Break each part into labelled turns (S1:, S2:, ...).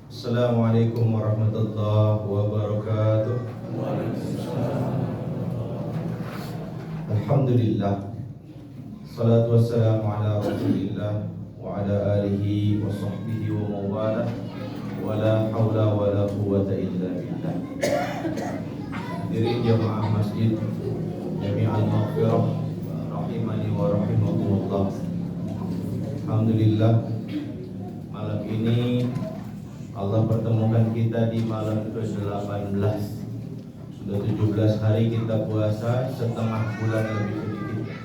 S1: Assalamualaikum warahmatullahi wabarakatuh. Alhamdulillah, salatu wassalamu ala rasulillah wa ala alihi wa sahbihi wa mawala, wa la hawla wa la quwwata illa billah. Hadirin jamaah masjid Jami'al Maghfirah rahimani wa rahimakumullah. Alhamdulillah, malam ini Allah pertemukan kita di malam ke-18. Sudah 17 hari kita puasa, setengah bulan lebih sedikit.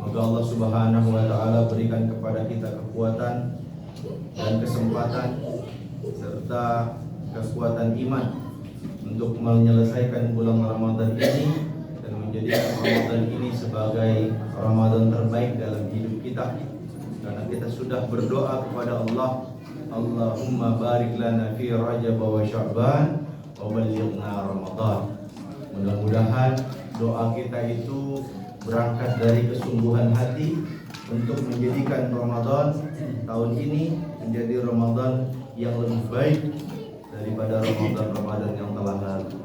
S1: Moga Allah Subhanahu wa taala berikan kepada kita kekuatan dan kesempatan serta kekuatan iman untuk menyelesaikan bulan Ramadan ini dan menjadikan Ramadan ini sebagai Ramadan terbaik dalam hidup kita. Karena kita sudah berdoa kepada Allah, Allahumma barik lana fi Rajab wa Sya'ban wa ballighna Ramadan. Mudah-mudahan doa kita itu berangkat dari kesungguhan hati untuk menjadikan Ramadan tahun ini menjadi Ramadan yang lebih baik daripada Ramadan yang telah lalu.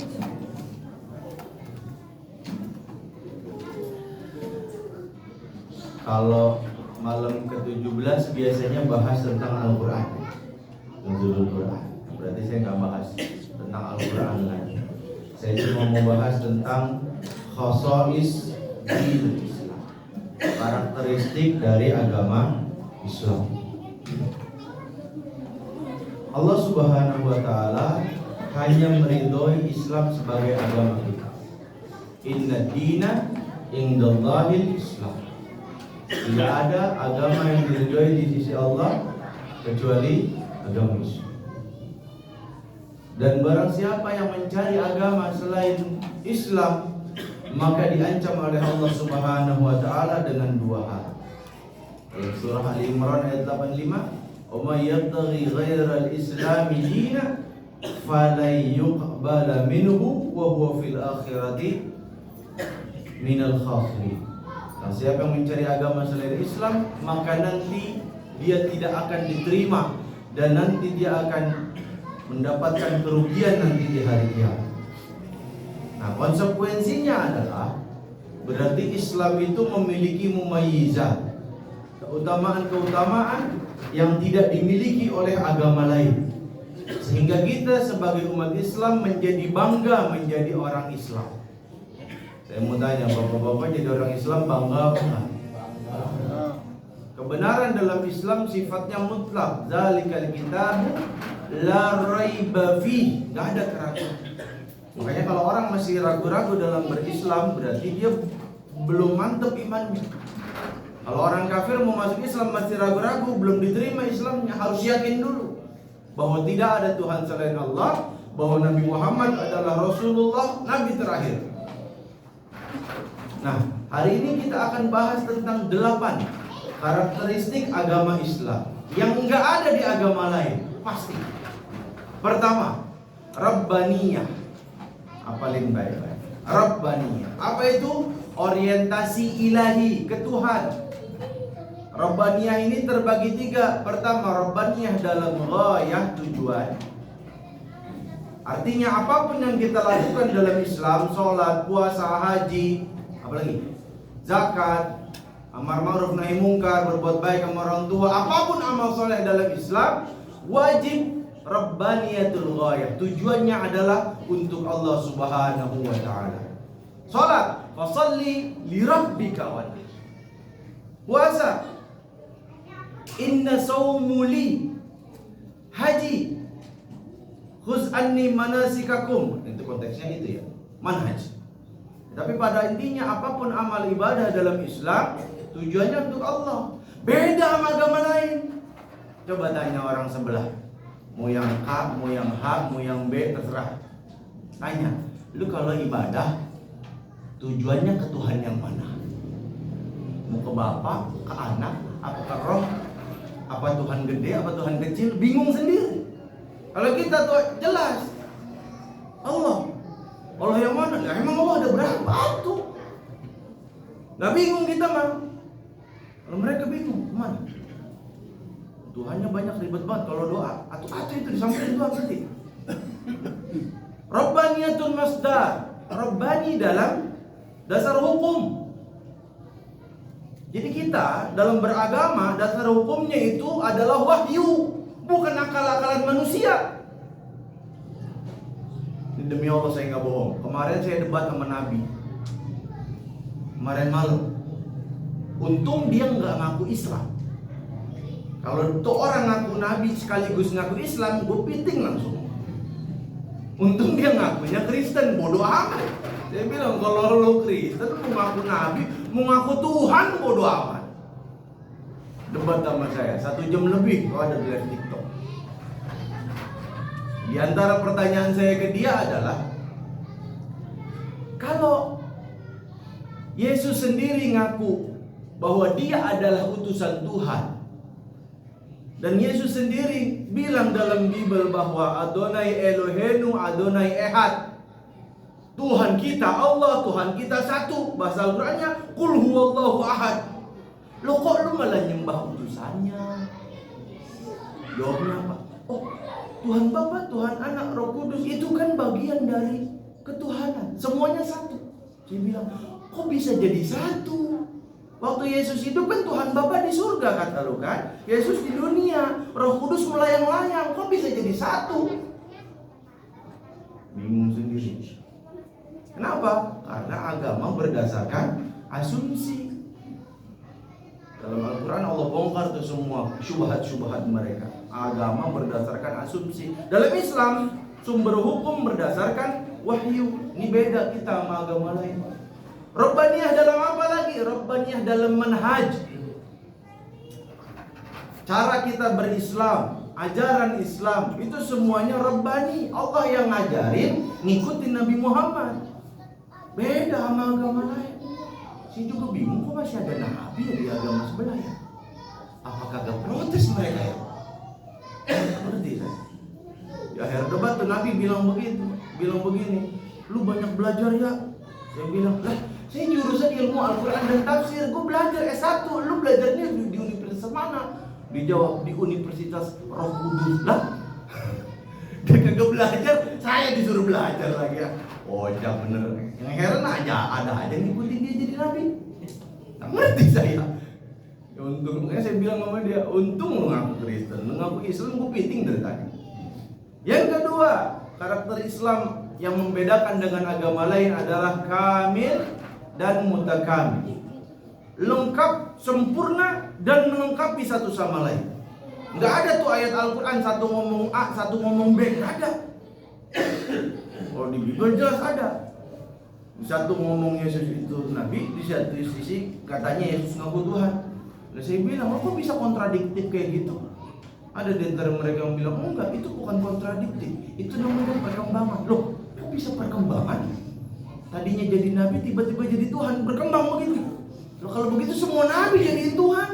S1: Kalau malam ke-17 biasanya bahas tentang Al-Quran, nuzulul Quran. Berarti saya nggak bahas tentang Al-Quran lagi. Saya cuma mau bahas tentang khosais dinul Islam, karakteristik dari agama Islam. Allah Subhanahu wa taala hanya meridhoi Islam sebagai agama kita. Inna dina indallahil Islam. Tidak ada agama yang diridhoi di sisi Allah kecuali agama Islam. Dan barang siapa yang mencari agama selain Islam, maka diancam oleh Allah Subhanahu wa taala dengan dua hal. Dalam surah Ali Imran ayat 85, "Wa may yabtaghi ghairal islami dinan falan yuqbala minhu wa huwa fil akhirati minal khasirin." Nah, siapa yang mencari agama selain Islam, maka nanti dia tidak akan diterima dan nanti dia akan mendapatkan kerugian nanti di hari kiamat. Nah, konsekuensinya adalah berarti Islam itu memiliki mumayyizat, keutamaan-keutamaan yang tidak dimiliki oleh agama lain. Sehingga kita sebagai umat Islam menjadi bangga menjadi orang Islam. Saya mau tanya, bapak-bapak jadi orang Islam bangga apa enggak? Kebenaran dalam Islam sifatnya mutlak. Zalikal kitab la raiba fi. Enggak ada keraguan. Makanya kalau orang masih ragu-ragu dalam berislam, berarti dia belum mantap imannya. Kalau orang kafir mau masuk Islam masih ragu-ragu, belum diterima Islamnya, harus yakin dulu bahwa tidak ada Tuhan selain Allah, bahwa Nabi Muhammad adalah Rasulullah, Nabi terakhir. Nah, hari ini kita akan bahas tentang 8 karakteristik agama Islam yang enggak ada di agama lain, pasti. Pertama, Rabbaniyah. Apalin baik-baik. Rabbaniyah. Apa itu? Orientasi ilahi, ke Tuhan. Rabbaniyah ini terbagi 3. Pertama, Rabbaniyah dalam ghayah, tujuan. Artinya apapun yang kita lakukan dalam Islam, sholat, puasa, haji, apalagi zakat, amar ma'ruf nahi mungkar, berbuat baik sama orang tua, apapun amal soleh dalam Islam, wajib Rabbaniyatul ghayah. Tujuannya adalah untuk Allah Subhanahu wa taala. Salat, fasalli li rabbika wanhar. Puasa, inna sawmuli. Haji, khuz anni manasikakum. Itu konteksnya itu ya, manhaj. Tapi pada intinya apapun amal ibadah dalam Islam tujuannya untuk Allah. Beda sama agama lain. Coba tanya orang sebelah, mau yang A, mau yang H, mau yang B, terserah. Tanya, lu kalau ibadah tujuannya ke Tuhan yang mana? Mau ke bapak, ke anak, apa ke roh, apa Tuhan gede, apa Tuhan kecil? Bingung sendiri. Kalau kita tuh jelas Allah yang mana? Ya emang Allah ada berapa tuh? Nggak bingung kita mah. Kalau mereka bingung, mana? Tuhannya banyak, ribet banget kalau doa. Atau itu disampaikan doa berarti. Rabbaniyatun masdar. Rabbani dalam dasar hukum. Jadi kita dalam beragama dasar hukumnya itu adalah wahyu, bukan akal-akalan manusia. Demi Allah saya nggak bohong. Kemarin saya debat sama Nabi. Kemarin malam. Untung dia nggak ngaku Islam. Kalau tuh orang ngaku Nabi sekaligus ngaku Islam, gue piting langsung. Untung dia ngakunya Kristen, bodoh amat. Saya bilang kalau lo Kristen mau ngaku Nabi, mau ngaku Tuhan, bodoh amat. Debat sama saya 1 jam lebih. Kalau ada di live TikTok. Di antara pertanyaan saya ke dia adalah, kalau Yesus sendiri ngaku bahwa dia adalah utusan Tuhan, dan Yesus sendiri bilang dalam Bible bahwa Adonai Eloheinu Adonai Ehad, Tuhan kita Allah, Tuhan kita satu. Bahasa Al-Qur'annya Qul huwallahu ahad. Lo kok lu malah nyembah utusannya? Jawabnya apa? Oh, Tuhan Bapa, Tuhan Anak, Roh Kudus itu kan bagian dari ketuhanan. Semuanya satu. Saya bilang, kok bisa jadi satu? Waktu Yesus hidup kan Tuhan Bapa di surga, kata lu kan. Yesus di dunia, Roh Kudus melayang-layang. Kok bisa jadi satu? Bingung sendiri. Kenapa? Karena agama berdasarkan asumsi. Dalam Al-Quran Allah bongkar tuh semua syubhat-syubhat mereka. Agama berdasarkan asumsi. Dalam Islam sumber hukum berdasarkan wahyu. Ini beda kita sama agama lain. Rabbaniyah dalam apa lagi? Rabbaniyah dalam manhaj. Cara kita berislam, ajaran Islam itu semuanya Rabbani. Allah yang ngajarin, ngikutin Nabi Muhammad. Beda sama agama lain. Saya juga bingung kok masih ada nabi ya di agama sebelah ya. Apakah gak protes mereka ya? Ngerti kan? Di akhir debat tuh Nabi bilang begini, lu banyak belajar ya? Saya bilang, lah saya jurusan ilmu Al-Quran dan tafsir, gue belajar S1, lu belajarnya di universitas mana? Dijawab, di Universitas Roh Kudus. Lah, dia kagak belajar, saya disuruh belajar lagi ya. Oh iya bener. Yang heran ada aja ngikutin dia jadi nabi. Nggak ngerti saya. Ya, untung, makanya saya bilang sama dia, untung lu ngaku Kristen, lu ngaku Islam, gue piting dari tadi. Yang kedua, karakter Islam yang membedakan dengan agama lain adalah kamil dan mutakamil. Lengkap, sempurna, dan melengkapi satu sama lain. Nggak ada tuh ayat Al-Quran satu ngomong A, satu ngomong B, nggak ada. Kalau di Bible jelas ada. Di satu ngomong Yesus itu Nabi, di satu sisi katanya Yesus ngaku Tuhan. Nah saya bilang, kok bisa kontradiktif kayak gitu? Ada di antara mereka yang bilang, oh enggak, itu bukan kontradiktif, itu namanya perkembangan. Loh, kok bisa perkembangan? Tadinya jadi Nabi, tiba-tiba jadi Tuhan, berkembang begitu. Loh kalau begitu semua Nabi jadi Tuhan.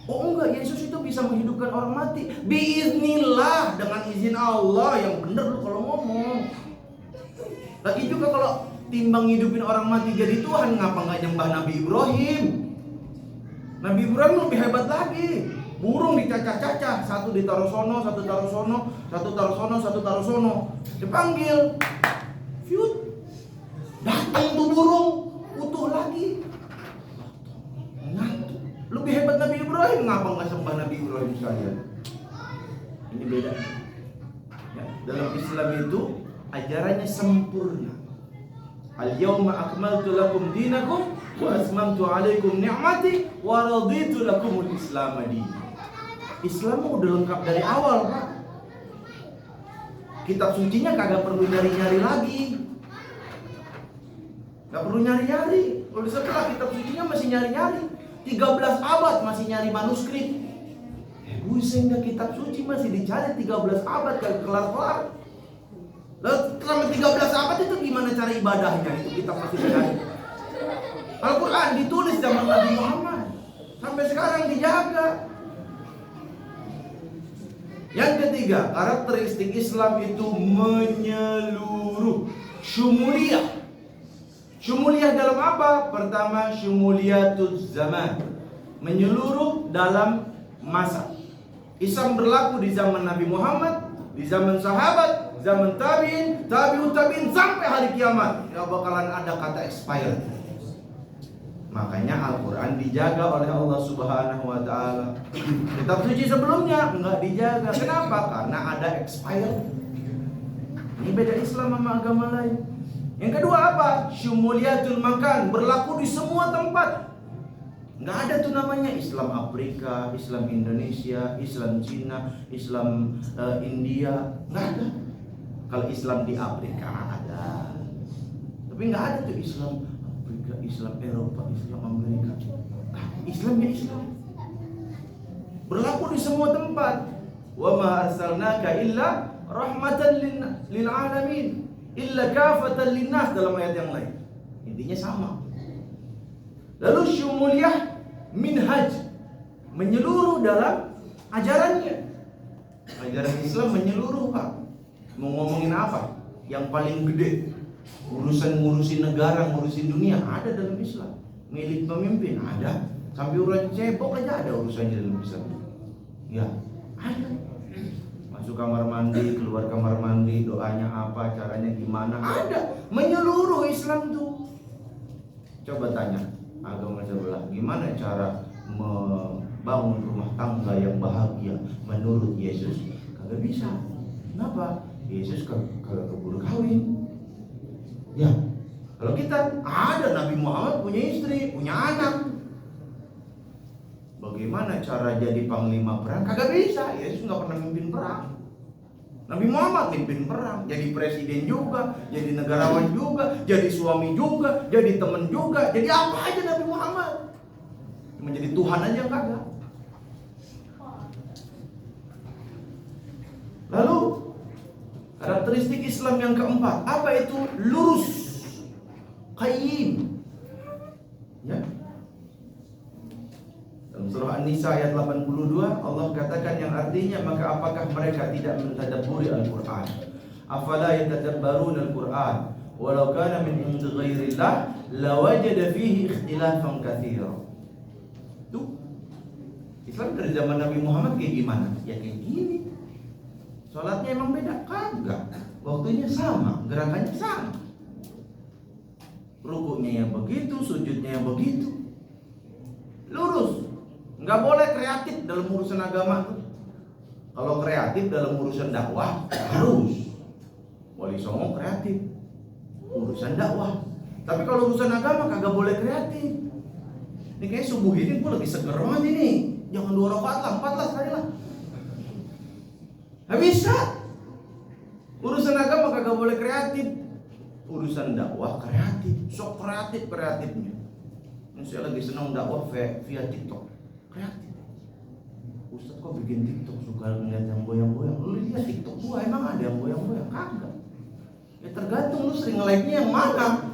S1: Oh enggak, Yesus itu bisa menghidupkan orang mati. Biiznillah, dengan izin Allah. Yang bener lu kalau ngomong. Lagi juga kalau timbang hidupin orang mati jadi Tuhan, ngapa nggak nyembah Nabi Ibrahim? Nabi Ibrahim lebih hebat lagi. Burung dicacah-cacah, satu ditaruh sono, satu taruh sono, satu taruh sono, satu taruh sono. Dipanggil, fiut, datang tuh burung, utuh lagi. Ngatu. Lebih hebat Nabi Ibrahim, ngapa nggak sembah Nabi Ibrahim sekalian? Ini beda. Ya, dalam Islam itu ajarannya sempurna. Al-yawma akmaltu lakum dinakum wa asmamtu alaikum ni'mati wa raditu lakumul Islam dinan. Islam udah lengkap dari awal, Pak. Kitab sucinya kagak perlu nyari-nyari lagi. Gak perlu nyari-nyari. Kalau setelah kitab sucinya masih nyari-nyari. 13 abad masih nyari manuskrip. Pusing dah, kitab suci masih dicari 13 abad kagak kelar-kelar. Lalu selama 13 abad itu gimana cara ibadahnya? Itu kita masih dicari. Al-Quran ditulis zaman Nabi Muhammad, sampai sekarang dijaga. Yang ketiga, karakteristik Islam itu menyeluruh, syumuliyah. Syumuliyah dalam apa? Pertama, syumuliyatuz zaman, menyeluruh dalam masa. Islam berlaku di zaman Nabi Muhammad, di zaman sahabat, zaman tabi'in, tabi'ut tabi'in, sampai hari kiamat. Gak bakalan ada kata expired. Makanya Al-Quran dijaga oleh Allah Subhanahu wa Ta'ala. Kitab suci sebelumnya enggak dijaga. Kenapa? Karena ada expired. Ini beda Islam sama agama lain. Yang kedua apa? Syumuliyatul makan, berlaku di semua tempat. Enggak ada tuh namanya Islam Afrika, Islam Indonesia, Islam Cina, Islam India. Enggak ada. Kalau Islam di Afrika ada, tapi enggak ada tuh Islam Afrika, Islam Eropa, Islam Amerika. Islamnya Islam, berlaku di semua tempat. Wa ma arsalnaka illa rahmatan lil alamin, illa kafatan linnas, dalam ayat yang lain. Intinya sama. Lalu syumuliyah minhaj, menyeluruh dalam ajarannya. Ajaran Islam menyeluruh, Pak. Mau ngomongin apa? Yang paling gede, ngurusin negara, ngurusin dunia, ada dalam Islam. Milik pemimpin ada, sampai urusan cebok aja ada urusannya dalam Islam. Ya, ada. Masuk kamar mandi, keluar kamar mandi, doanya apa, caranya gimana, ada. Menyeluruh Islam tuh. Coba tanya agama sebelah, gimana cara membangun rumah tangga yang bahagia menurut Yesus? Kagak bisa. Kenapa? Yesus kagak keburu kawin. Ya, kalau kita ada, Nabi Muhammad punya istri, punya anak. Bagaimana cara jadi panglima perang? Kagak bisa. Yesus nggak pernah mimpin perang. Nabi Muhammad mimpin perang, jadi presiden juga, jadi negarawan juga, jadi suami juga, jadi teman juga, jadi apa aja Nabi Muhammad. Menjadi Tuhan aja kagak. Lalu karakteristik Islam yang keempat, apa itu? Lurus, qayyim. Ya. Dalam surah An-Nisa ayat 82, Allah katakan yang artinya, maka apakah mereka tidak mentadabburi Al-Qur'an? Afala yatadabbarun Al-Qur'an? Walau kana min indi ghairillah lawajada fihi ikhtilafan katsira. Tuh. Islam dari zaman Nabi Muhammad kayak gimana? Ya kayak gini. Sholatnya emang beda? Kagak. Waktunya sama, gerakannya sama. Rukuknya yang begitu, sujudnya yang begitu. Lurus. Nggak boleh kreatif dalam urusan agama. Kalau kreatif dalam urusan dakwah harus. Wali Songo kreatif urusan dakwah. Tapi kalau urusan agama kagak boleh kreatif. Ini kayak subuh ini gue lagi seger banget ini. Jangan 2 rakaat lah, 4 lah sekali lah. Nggak bisa. Urusan agama kagak boleh kreatif. Urusan dakwah kreatif. Sok kreatifnya. Ini saya lagi senang dakwah via TikTok. Kreatif. Ustaz kok bikin TikTok suka ngeliat yang goyang-goyang? Lu lihat TikTok gua, emang ada yang goyang-goyang? Kagak. Ya tergantung lu sering nge-like-nya yang mana.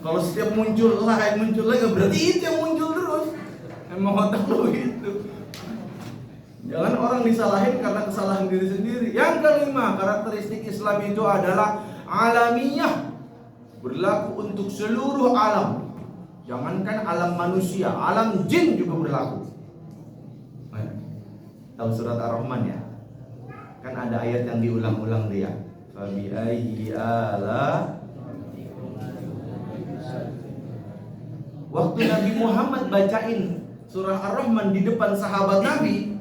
S1: Kalau setiap muncul lagi, berarti itu yang muncul terus. Emang otak lu gitu. Jangan orang disalahin karena kesalahan diri sendiri. Yang kelima, karakteristik Islam itu adalah alamiyah, berlaku untuk seluruh alam. Jangankan alam manusia, alam jin juga berlaku. Tahu surat Ar-Rahman ya? Kan ada ayat yang diulang-ulang dia. Fabi ayyi ala. Waktu Nabi Muhammad bacain surah Ar-Rahman di depan sahabat Nabi,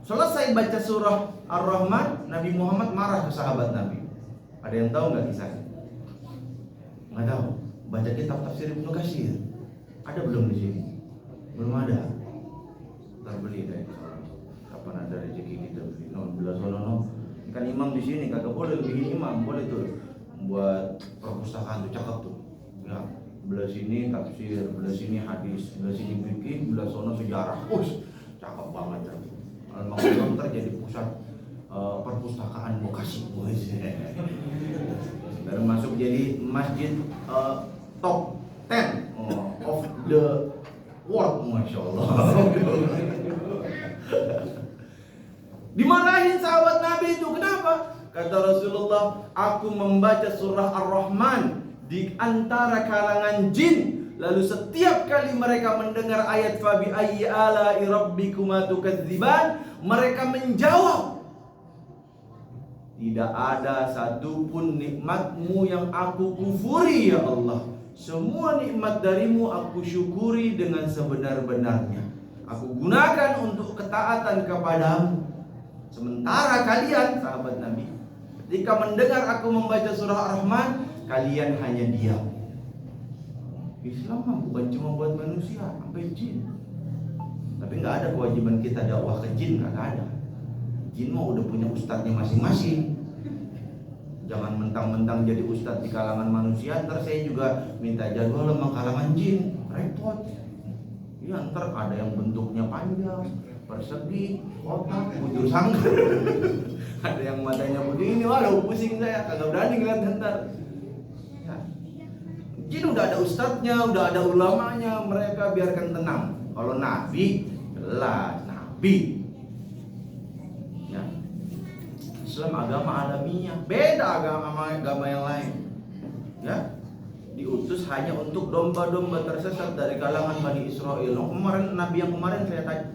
S1: selesai baca surah Ar-Rahman, Nabi Muhammad marah ke sahabat Nabi. Ada yang tahu nggak kisahnya? Nggak tahu. Baca kitab tafsir Ibnu Katsir. Ada belum di sini? Belum ada. Ntar beli deh. Kapan ada rezeki kita beli? No, belas no. Kan imam di sini kagak boleh bikin imam, boleh tuh buat perpustakaan tuh, cakep tuh. Ya, belah sini tafsir, belah sini hadis, belah sini fikih, belah sono sejarah. Cakep banget ya. Almarhum terjadi pusat perpustakaan Bekasi, baru masuk jadi masjid top 10 of the world, masya Allah. Dimarahin sahabat Nabi itu. Kenapa? Kata Rasulullah, aku membaca surah Ar-Rahman di antara kalangan jin. Lalu setiap kali mereka mendengar ayat fabi ayyi ala'i rabbikuma tukadziban, mereka menjawab, tidak ada satupun nikmatmu yang aku kufuri ya Allah. Semua nikmat darimu aku syukuri dengan sebenar-benarnya. Aku gunakan untuk ketaatan kepadamu. Sementara kalian, sahabat Nabi, ketika mendengar aku membaca surah Ar-Rahman, kalian hanya diam. Islam bukan cuma buat manusia, sampai jin. Tapi nggak ada kewajiban kita dakwah ke jin, nggak ada. Jin mah udah punya ustadznya masing-masing. Jangan mentang-mentang jadi ustadz di kalangan manusia, ntar saya juga minta jadwal sama kalangan jin, repot. Ya ntar ada yang bentuknya panjang, persegi, kotak, bujur sangkar. Ada yang matanya begini, waduh pusing saya, kagak berani ngeliat ntar. Ya. Jin udah ada ustadznya, udah ada ulamanya, mereka biarkan tenang. Kalau Nabi, jelas Nabi. Islam agama alamiah, beda agama yang lain. Ya, diutus hanya untuk domba-domba tersesat dari kalangan Bani Israel. Kemarin Nabi yang kemarin saya tanya,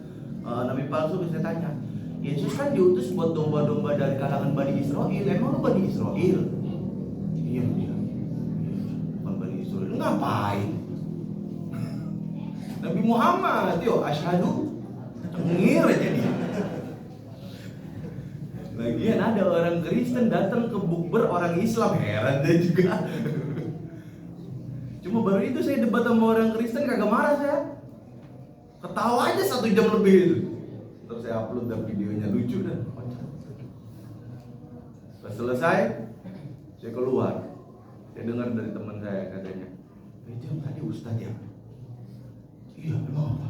S1: Nabi palsu saya tanya, Yesus kan diutus buat domba-domba dari kalangan Bani Israel. Emang lu Bani Israel? Iya, bukan Bani Israel. Ngapain? Nabi Muhammad, yo asyhadu, ngir aja nih. Lagian ada orang Kristen datang ke bukber orang Islam, heran deh juga. Cuma baru itu saya debat sama orang Kristen, kagak marah saya. Ketawa aja 1 jam lebih itu. Terus saya upload dan videonya lucu dah. Pas selesai, saya keluar. Saya dengar dari teman saya katanya, itu yang tadi Ustadz ya? Iya, emang apa?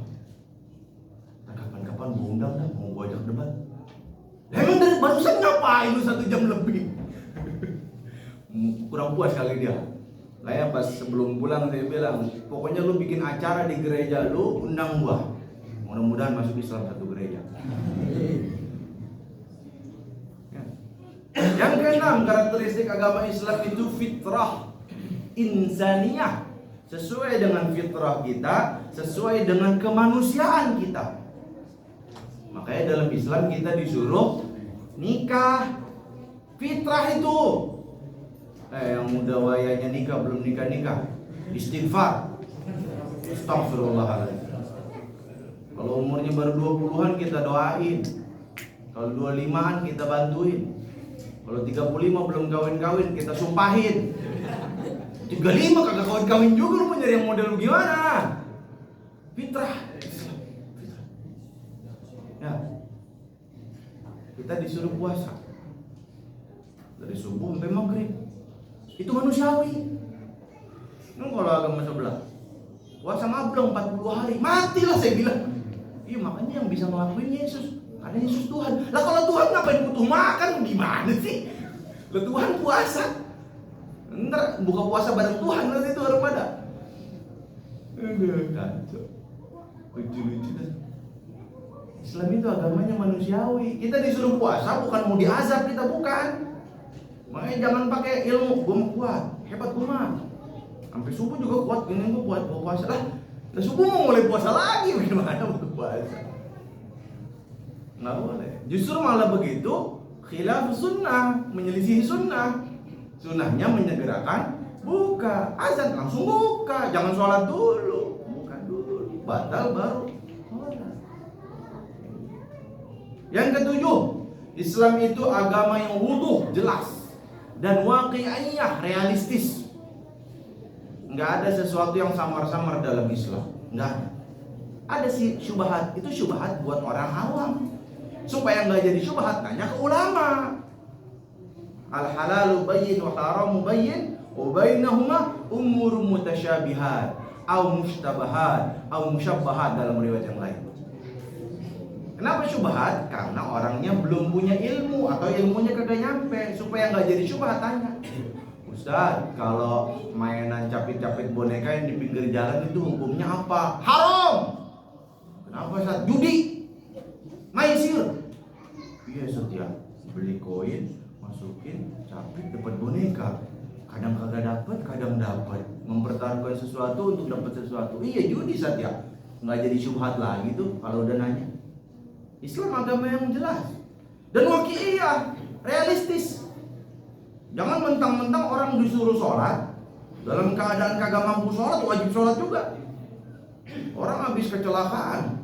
S1: Nah, kapan-kapan mau undang dah, mau gua ajak debat. Emang dari barusan ngapain lu 1 jam lebih? Kurang puas kali dia. Saya pas sebelum pulang saya bilang, pokoknya lu bikin acara di gereja lu, undang gua. Mudah-mudahan masuk Islam satu gereja. Ya. Yang keenam, karakteristik agama Islam itu fitrah insaniyah. Sesuai dengan fitrah kita, sesuai dengan kemanusiaan kita. Makanya dalam Islam kita disuruh nikah. Fitrah itu. Yang muda wayanya nikah, belum nikah-nikah, istighfar. Astagfirullahaladzim. Kalau umurnya baru 20-an kita doain. Kalau 25-an kita bantuin. Kalau 35 belum kawin-kawin kita sumpahin. 35 kagak kawin-kawin juga, lu mau nyari yang model lu gimana? Fitrah. Ya. Kita disuruh puasa dari subuh sampai maghrib. Itu manusiawi. Kalau agama sebelah puasa ngablong 40 hari, matilah saya bilang. Iya, makanya yang bisa ngelakuin Yesus. Ada Yesus Tuhan. Lah kalau Tuhan ngapain butuh makan? Gimana sih? Lah Tuhan puasa. Ntar buka puasa bareng Tuhan nanti itu orang pada. Kacau. Lucu-lucu dah. Islam itu agamanya manusiawi. Kita disuruh puasa bukan mau diazab, kita bukan. Makanya jangan pakai ilmu, gue mau kuat, hebat gue mah. Sampai subuh juga kuat, ini gue buat puasa lah. Nah subuh mau mulai puasa lagi, bagaimana untuk puasa? Nggak boleh. Justru malah begitu, khilaf sunnah, menyelisihi sunnah. Sunnahnya menyegerakan buka, azan langsung buka, jangan sholat dulu, buka dulu, batal baru. Yang ketujuh, Islam itu agama yang wuduh, jelas, dan waqi'iyah, realistis. Nggak ada sesuatu yang samar-samar dalam Islam, nggak ada. Ada sih syubhat, itu syubhat buat orang awam. Supaya nggak jadi syubhat, tanya ke ulama. Al-halalu bayyin wa haramu bayyin wa bainahuma umurun mutasyabihat au mushtabahat au musyabbahat dalam riwayat yang lain. Kenapa syubhat? Karena orangnya belum punya ilmu atau ilmunya kagak nyampe. Supaya nggak jadi syubhat, tanya, Ustaz, kalau mainan capit-capit boneka yang di pinggir jalan itu hukumnya apa? Haram. Kenapa Ustaz? Judi, maisir. Iya setia, beli koin, masukin, capit, dapat boneka. Kadang kagak dapat, kadang dapat. Mempertaruhkan sesuatu untuk dapat sesuatu. Iya judi setia. Nggak jadi syubhat lagi tuh kalau udah nanya. Islam agama yang jelas dan waqi'iyah, realistis. Jangan mentang-mentang orang disuruh sholat dalam keadaan kagak mampu sholat, wajib sholat juga. Orang habis kecelakaan,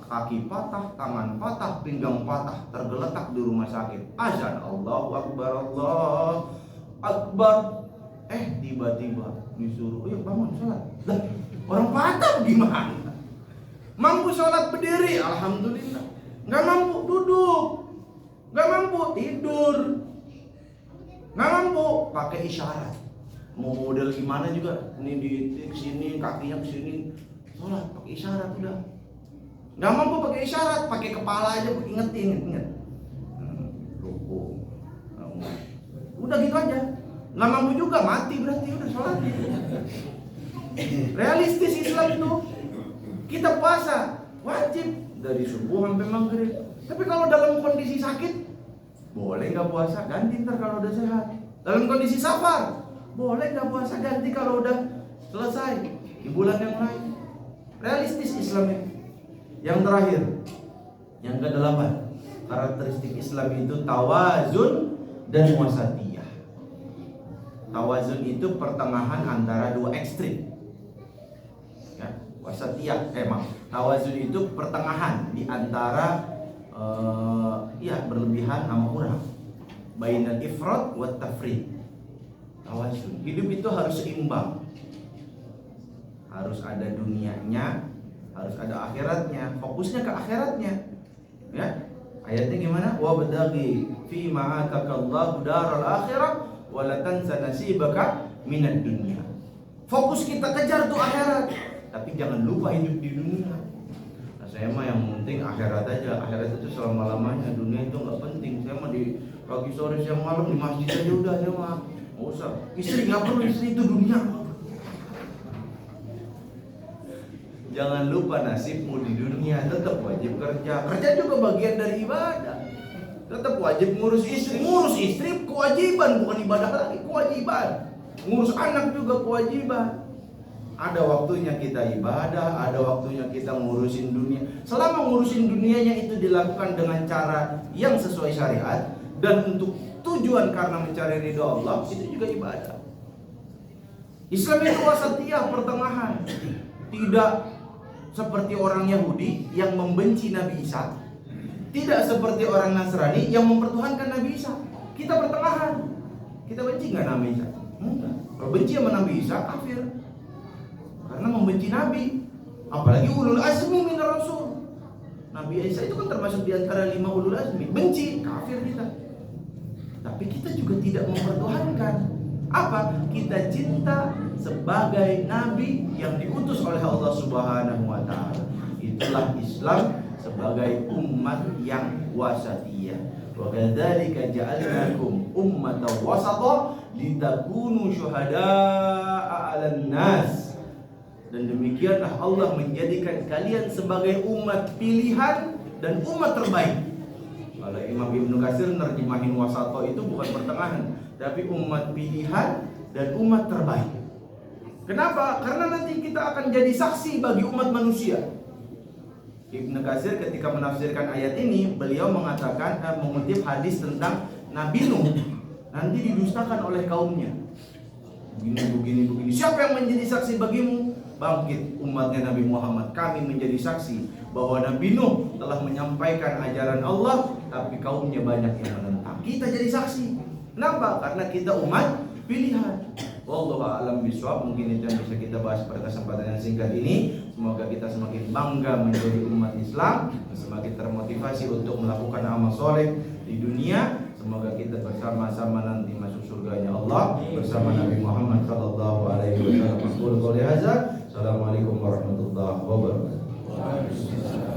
S1: kaki patah, tangan patah, pinggang patah, tergeletak di rumah sakit. Azan, Allahu Akbar, Allah Akbar. Tiba-tiba disuruh, yuk bangun sholat. Lah, orang patah gimana? Mampu sholat berdiri, alhamdulillah. Nggak mampu duduk, nggak mampu tidur, nggak mampu pakai isyarat. Mau model gimana juga, ini di sini, kakinya ke sini, sholat pakai isyarat udah. Nggak mampu pakai isyarat, pakai kepala aja, inget. Ruku, udah gitu aja. Nggak mampu juga, mati berarti udah sholat. Realistis Islam itu. Kita puasa wajib dari subuh sampai maghrib. Tapi kalau dalam kondisi sakit, boleh nggak puasa? Ganti ntar kalau udah sehat. Dalam kondisi safar, boleh nggak puasa? Ganti kalau udah selesai di bulan yang lain. Realistis Islam ini. Yang terakhir, yang ke-8, karakteristik Islam itu tawazun dan wasatiyah. Tawazun itu pertengahan antara dua ekstrim. Wasatiyah, tawazun itu pertengahan di antara berlebihan sama kurang. Bainal ifrat wa tafrid. Tawazun. Hidup itu harus seimbang. Harus ada dunianya, harus ada akhiratnya. Fokusnya ke akhiratnya. Ya. Ayatnya gimana? Wa badaghi fi ma atakallahu daral akhirah wa la tansa nasibaka minad dunya. Fokus kita kejar tuh akhirat. Tapi jangan lupa hidup di dunia. Nah, saya mah yang penting akhirat aja. Akhirat itu selama-lamanya. Dunia itu nggak penting. Saya mah di pagi, sore, siang, malam di masjid aja udah. Saya mah nggak usah. Istri nggak perlu, istri itu dunia. Jangan lupa nasibmu di dunia. Tetap wajib kerja. Kerja juga bagian dari ibadah. Tetap wajib ngurus istri. Ngurus istri kewajiban, bukan ibadah lagi, kewajiban. Ngurus anak juga kewajiban. Ada waktunya kita ibadah, ada waktunya kita ngurusin dunia. Selama ngurusin dunianya itu dilakukan dengan cara yang sesuai syariat dan untuk tujuan karena mencari ridho Allah, itu juga ibadah. Islam itu wasatiyah, pertengahan. Tidak seperti orang Yahudi yang membenci Nabi Isa, tidak seperti orang Nasrani yang mempertuhankan Nabi Isa. Kita pertengahan. Kita benci nggak Nabi Isa? Enggak. Kalau benci sama Nabi Isa, kafir. Karena membenci Nabi. Apalagi ulul azmi minar rasul. Nabi Isa itu kan termasuk di antara 5 ulul azmi. Benci, kafir kita. Tapi kita juga tidak mempertuhankan. Apa? Kita cinta sebagai nabi yang diutus oleh Allah Subhanahu wa taala. Itulah Islam sebagai umat yang wasatiyah. Wa kadzalika ja'alnakum ummatan wasata litakunu syuhada'a 'alan nas. Dan demikianlah Allah menjadikan kalian sebagai umat pilihan dan umat terbaik. Kalau Imam Ibnu Katsir nerjemahin wasato itu bukan pertengahan, tapi umat pilihan dan umat terbaik. Kenapa? Karena nanti kita akan jadi saksi bagi umat manusia. Ibnu Katsir ketika menafsirkan ayat ini, beliau mengatakan mengutip hadis tentang Nabi Nuh nanti didustakan oleh kaumnya. Begini. Siapa yang menjadi saksi bagimu? Bangkit umatnya Nabi Muhammad. Kami menjadi saksi bahwa Nabi Nuh telah menyampaikan ajaran Allah, tapi kaumnya banyak yang menentang. Kita jadi saksi. Kenapa? Karena kita umat pilihan. Wallahu a'lam bishawab. Mungkin itu yang bisa kita bahas pada kesempatan yang singkat ini. Semoga kita semakin bangga menjadi umat Islam, semakin termotivasi untuk melakukan amal soleh di dunia. Semoga kita bersama-sama nanti masuk surganya Allah bersama Nabi Muhammad sallallahu alaihi wasallam. Assalamualaikum warahmatullahi wabarakatuh.